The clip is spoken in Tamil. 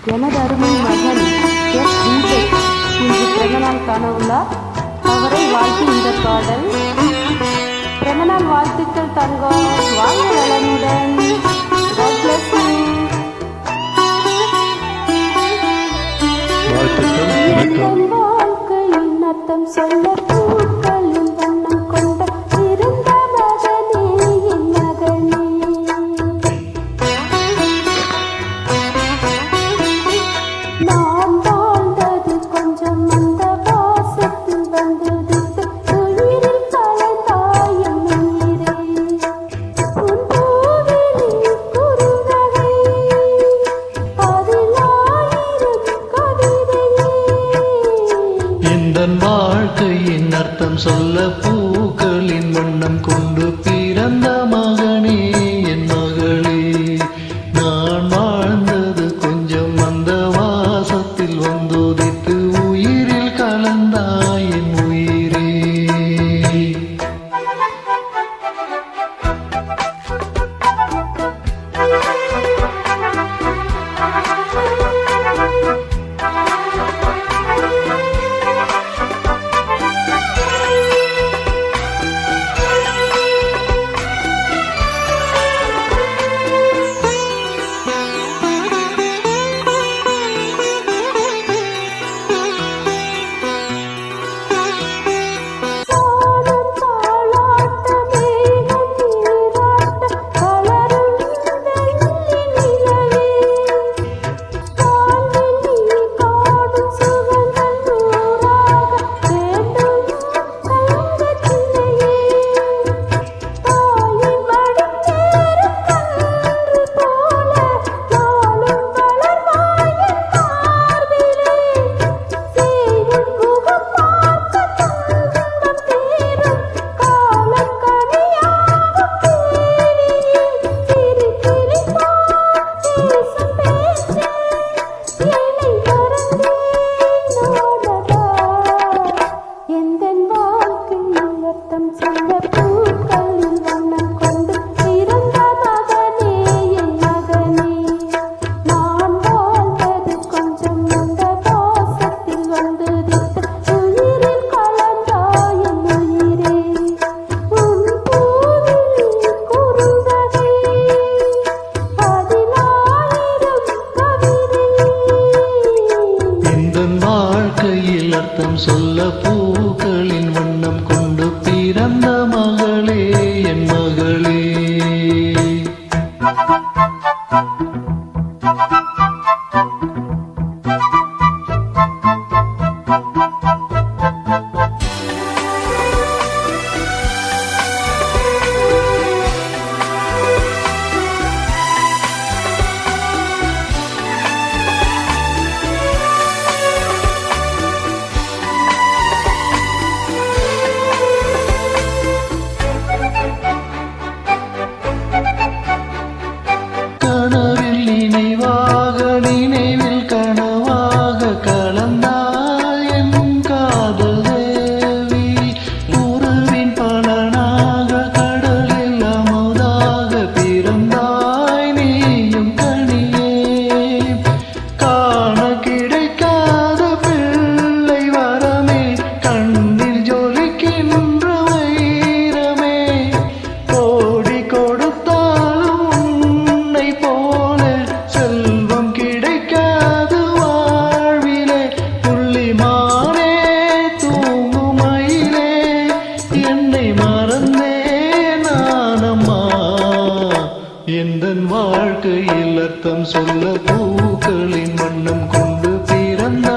எனது அருமை மகன் எஸ் தீபக் இன்று பிறந்தநாள் காண உள்ளார். அவரை வாழ்த்து இந்த பாடல். பிறந்தநாள் வாழ்த்துக்கள் தங்கம், வாழ்க வளமுடன். God bless you. என் வாழ்க்கையின் அர்த்தம் சொல்ல பூக்களின் வண்ணம் கொண்ட இருந்த மகனே என் மகனே. நான் வாழ்ந்தது கொஞ்சம் அந்த வாசத்தில் வந்தது உயிரில் கலந்தாய் என் உயிரே. உன் பூவிலே குறுந்தகை அதில் ஆயிரம் கவிதையே. எந்தன் வாழ்க்கையின் அர்த்தம் சொல்ல பூக்களின் வண்ணம் கொண்டு பிறந்த மகனே என் மகளே. நான் வாழ்ந்தது கொஞ்சம் அந்த வாசத்தில் வந்துதித்து உயிரில் கலந்தாய் என் உயிரே. அர்த்தம் சொல்ல பூக்களின் வண்ணம் கொண்டு பிறந்த மகளே என் மகளே. நினைவில் கனவாக கலந்தாய் என் காதல் தேவி. உறவின் பலனாக கடலில் அமுதாக பிறந்தாய் நீயும் கனியே. காண கிடைக்காத பிள்ளை வரமே, கண்ணில் ஜொலிக்கின்ற வைரமே. கோடி கொடுத்தாலும் உன்னை போல செல்வம் கிடைக்காது வாழ்விலே. புள்ளிமானே தூங்கும் மயிலே, என்னை மறந்தே நானம்மா. எந்தன் வாழ்க்கையில் அர்த்தம் சொல்ல பூக்களின் வண்ணம் கொண்டு பிறந்த